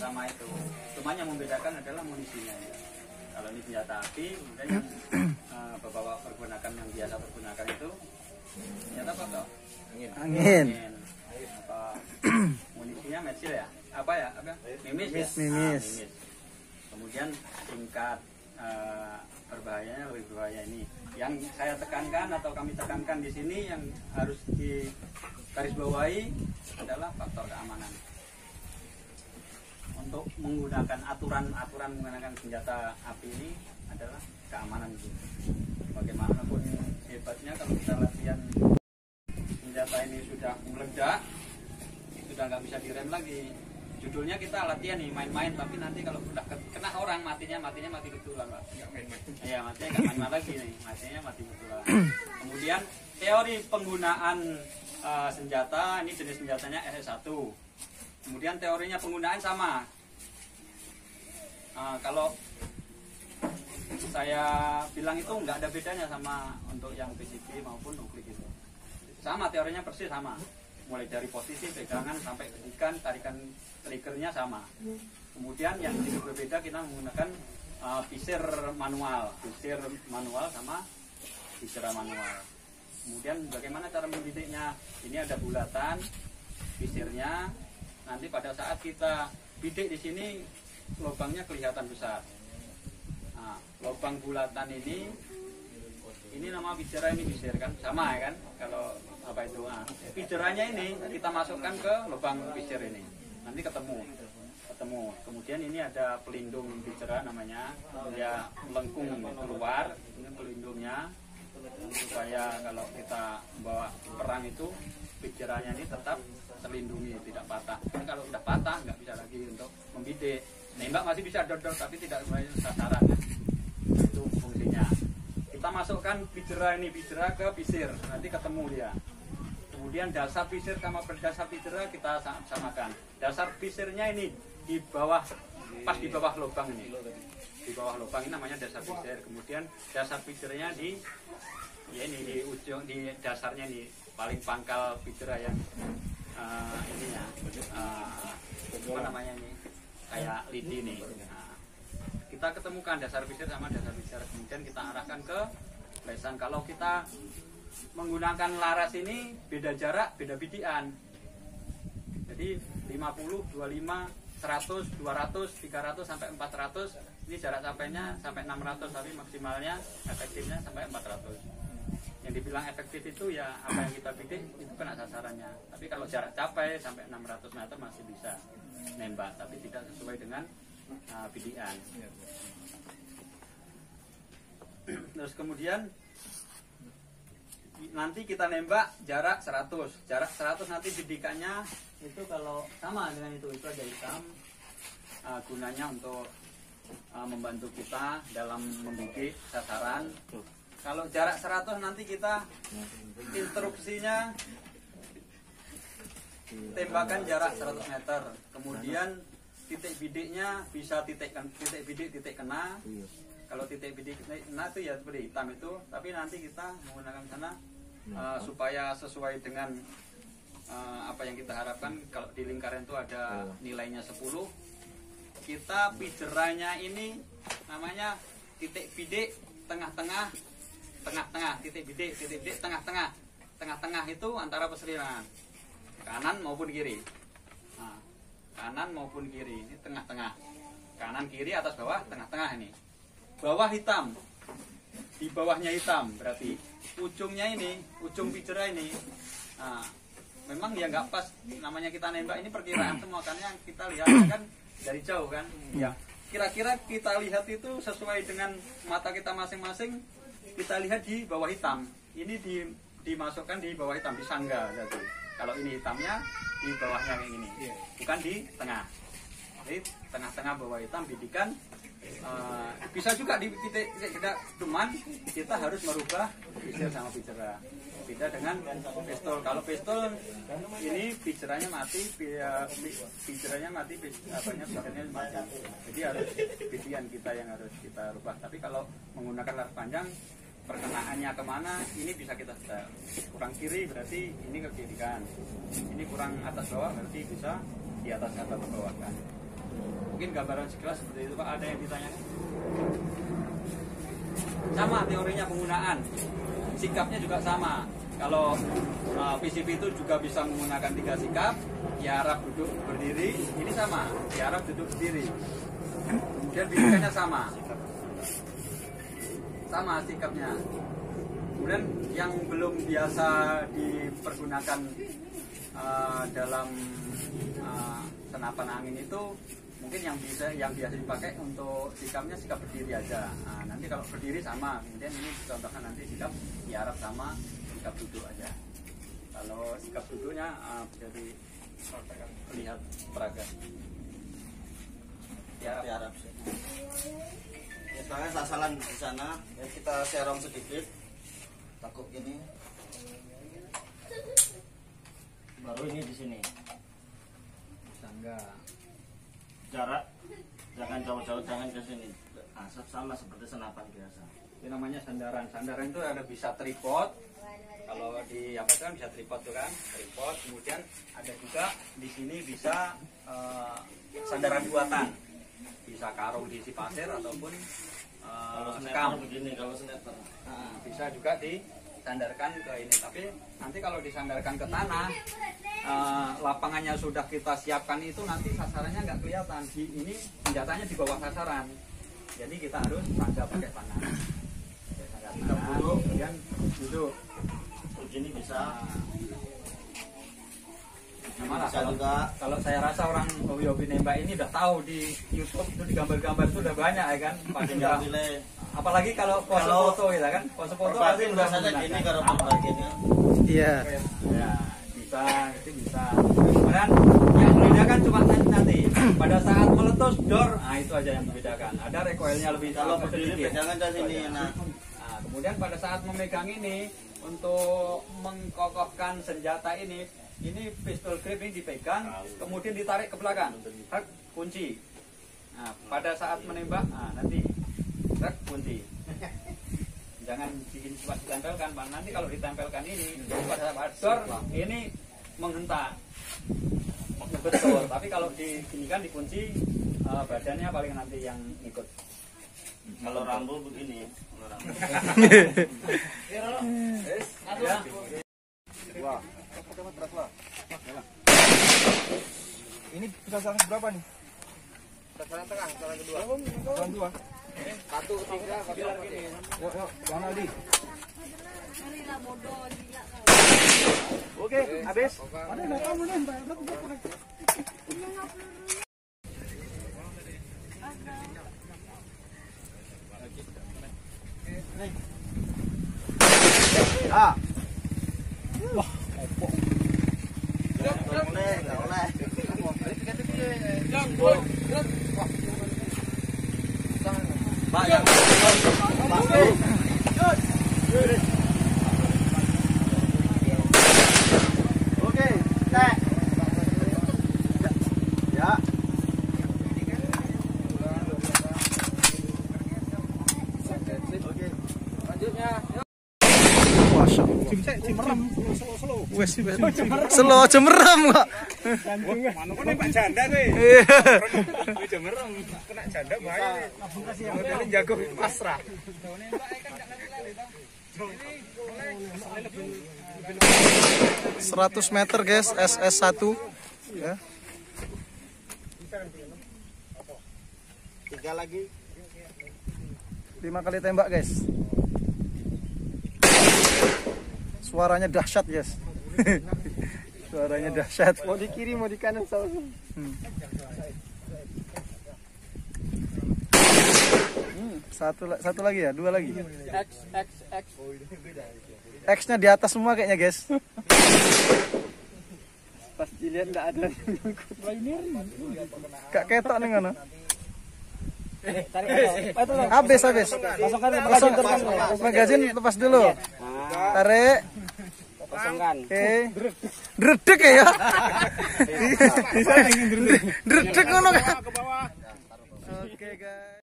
sama itu. Cuman yang membedakan adalah munisinya ya. Kalau ini senjata api, kemudian yang bapak pergunakan yang biasa pergunakan itu senjata apa toh? Angin. Apa munisinya metsil ya? Apa ya? Apa? Mimis ya? Mimis. Mimis. Kemudian tingkat berbahayanya lebih berbahaya ini. Yang saya tekankan atau kami tekankan di sini yang harus digarisbawahi adalah faktor keamanan. Untuk menggunakan aturan menggunakan senjata api ini adalah keamanan itu. Bagaimanapun hebatnya kalau kita latihan senjata ini sudah meledak, sudah nggak bisa direm lagi. Judulnya kita latihan nih main-main, tapi nanti kalau udah kena orang matinya mati betulan Pak. Iya matinya nggak main-main lagi nih, matinya mati betulan. Kemudian teori penggunaan senjata, ini jenis senjatanya SS1. Kemudian teorinya penggunaan sama. Kalau saya bilang itu nggak ada bedanya sama untuk yang PCB maupun nuklir itu. Sama teorinya persis sama. Mulai dari posisi pegangan sampai ketikan, tarikan triggernya sama. Kemudian yang berbeda kita menggunakan visir manual sama visir manual. Kemudian bagaimana cara membidiknya? Ini ada bulatan visirnya. Nanti pada saat kita bidik di sini lubangnya kelihatan besar. Nah, lubang bulatan ini nama bicara ini visir kan sama ya kan? Kalau apa itu? Bicaranya ini kita masukkan ke lubang visir ini. Nanti ketemu. Kemudian ini ada pelindung bicara namanya, dia melengkung keluar. Ini pelindungnya supaya kalau kita bawa perang itu bicaranya ini tetap terlindungi, tidak patah. Karena kalau udah patah nggak bisa lagi untuk membidik. Nembak masih bisa dodol tapi tidak sesuai sasaran. Itu fungsinya. Kita masukkan bicara ke visir, nanti ketemu dia. Kemudian dasar visir sama berdasar bicara kita samakan. Dasar visirnya ini di bawah, pas di bawah lubang ini. Di bawah lubang ini namanya dasar visir. Kemudian dasar visirnya di ujung, di dasarnya di paling pangkal bicara yang ininya apa namanya ini kayak lidi nih. Kita ketemukan dasar visir sama dasar visir, kemudian kita arahkan ke lesan. Kalau kita menggunakan laras ini beda jarak, beda bidikan. Jadi 50, 25, 100, 200, 300 sampai 400. Ini jarak sampainya sampai 600, tapi maksimalnya efektifnya sampai 400. Yang dibilang efektif itu ya apa yang kita bidik itu kena sasarannya. Tapi kalau jarak capai sampai 600 meter masih bisa nembak, tapi tidak sesuai dengan bidikan. Terus kemudian nanti kita nembak jarak 100. Jarak 100 nanti bidikannya itu kalau sama dengan itu aja hitam. Gunanya untuk membantu kita dalam membidik sasaran. Kalau jarak 100 nanti kita instruksinya tembakan jarak 100 meter. Kemudian titik bidiknya bisa titik bidik titik kena. Kalau titik bidik kena itu ya seperti hitam itu. Tapi nanti kita menggunakan sana supaya sesuai dengan apa yang kita harapkan. Kalau di lingkaran itu ada nilainya 10. Kita pijeranya ini namanya titik bidik tengah-tengah, titik bidik tengah-tengah itu antara perseliweran kanan maupun kiri. Kanan maupun kiri ini tengah-tengah, kanan kiri atas bawah tengah-tengah. Ini bawah hitam, di bawahnya hitam, berarti ujungnya ini, ujung bicara ini memang ya nggak pas. Namanya kita nembak ini perkiraan semua, karena kita lihat kan dari jauh kan ya, kira-kira kita lihat itu sesuai dengan mata kita masing-masing. Kita lihat di bawah hitam, ini dimasukkan di bawah hitam, disangga. Jadi kalau ini hitamnya di bawahnya kayak gini, bukan di tengah. Jadi tengah-tengah bawah hitam bidikan. Bisa juga di titik kita, cuman kita harus merubah visir sama bicara. Beda dengan pistol. Kalau pistol ini bicaranya mati, bicaranya mati, bicaranya mati. Jadi harus bidikan kita yang harus kita rubah. Tapi kalau menggunakan laras panjang, perkenaannya kemana ini bisa kita setel. Kurang kiri berarti ini ke kiri kan, ini kurang atas bawah berarti bisa di atas atau ke bawah kan. Mungkin gambaran sekilas seperti itu Pak. Ada yang ditanyakan? Sama teorinya penggunaan, sikapnya juga sama. Kalau PCP itu juga bisa menggunakan 3 sikap, tiarap duduk berdiri, ini sama, tiarap duduk berdiri. Kemudian bidikannya sama sikapnya. Kemudian yang belum biasa dipergunakan dalam senapan angin itu mungkin yang biasa dipakai untuk sikapnya sikap berdiri aja. Nah, nanti kalau berdiri sama, kemudian ini contohkan nanti sikap tiarap sama sikap duduk aja. Kalau sikap duduknya jadi terlihat peraga. Tiarap sih. Ya, soalnya sasaran di sana, ya kita serong sedikit, takut gini. Baru ini di sini. Bisa enggak? Jarak jangan jauh-jauh, jangan ke sini. Asap sama seperti senapan biasa. Itu namanya sandaran. Sandaran itu ada bisa tripod. Kalau di apa kan bisa tripod tuh kan, tripod. Kemudian ada juga di sini bisa sandaran buatan. Bisa karung diisi pasir ataupun Kalau sekam. sniper begini, kalau sniper. Bisa juga disandarkan ke ini. Tapi nanti kalau disandarkan ke tanah, lapangannya sudah kita siapkan itu nanti sasarannya nggak kelihatan. Ini senjatanya di bawah sasaran. Jadi kita harus tangga pakai tangan. Kemudian duduk. Begini bisa. Malah Bisa juga. kalau saya rasa orang hobi-hobi nembak ini udah tahu di YouTube itu di gambar-gambar itu udah banyak ya kan. Tinggal pilih. Apalagi kalau pose foto gitu kan. Pose foto pasti Perbatin udah biasanya gini menggunakan. kalau perbatinnya. Iya. Ya, bisa, itu bisa. Kemudian yang membedakan cuma nanti pada saat meletus dor, nah itu aja yang membedakan. Ada recoilnya lebih Kalau berdiri sedikit. pegangan ke sini. Nah, Nah, kemudian pada saat memegang ini untuk mengkokohkan senjata ini pistol grip ini dipegang, kemudian ditarik ke belakang, hak kunci. Nah, pada saat menembak, nah nanti hak kunci. Jangan bikin cepat ditempelkan, Bang. Nanti kalau ditempelkan ini pada saat dor ini menghentak. Betul, tapi kalau diginikan dikunci badannya paling nanti yang ikut. kalau rambu begini. Kalau rambu. Ya. Wah. Ini sasaran berapa nih? Sasaran tengah, sasaran kedua. Sasaran dua. 1, 3, 4. Yuk, Bang Aldi. Oke, habis. Ada enggak kamu nembak? Ah. Wah, Nggak boleh, nggak boleh. Pak, yang oke. Tek. Ya. Oke. Lanjutnya. Cemerem. Wes slow aja merem kok. Manuk nembak janda kowe. Iya. Kowe jemerem kena janda bahaya. Modalnya jago pasrah. 100 meter guys, SS1 ya. 3 lagi. 5 kali tembak guys. Suaranya dahsyat guys. Suaranya dahsyat. Mau di kiri, mau di kanan sama. Satu lagi ya, 2 lagi. X. X-nya di atas semua kayaknya guys. Pas dilihat enggak ada. Kak ketok nih ngono. Tarik. Habis. Kosongkan Magazin lepas dulu. Tarik. Kosongkan. Oke. Dredeg ya. Dredeg ngono kan. Oke guys.